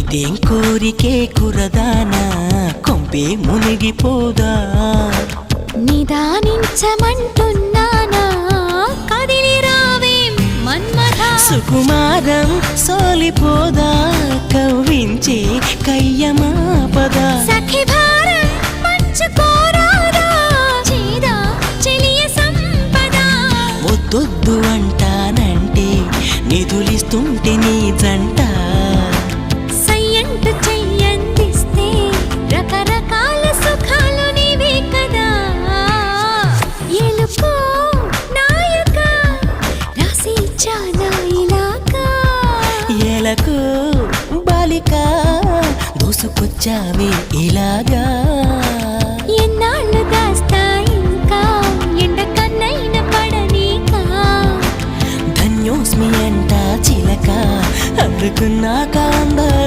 ఇదేం కోరికే కురదానా కొంపే మునిగిపోదా నిదానించమంటున్నానా కదిలి రావేం మన్మథా సుకుమారం సోలిపోదా కవ్వించే కయ్యమాపదా సఖి భారం పంచుకోరాదా చేదా చెలియ సంపద వద్దొద్దు అంటానంటే నిధులిస్తుంటే నీ జంట సయ్యంటు చెయ్యందిస్తే రకరకాల సుఖాలు నీవే కదా ఎలుకో నాయక రాసి చానా ఇలాగా ఎలకు బాలిక దూసుకొచ్చావే ఇలాగా ఎన్నాళ్ళు దాస్తా ఇంకా ఎండ కన్నైన పడనీకా ధన్యోస్మి అంట చిలక అందుకున్నాక అందాల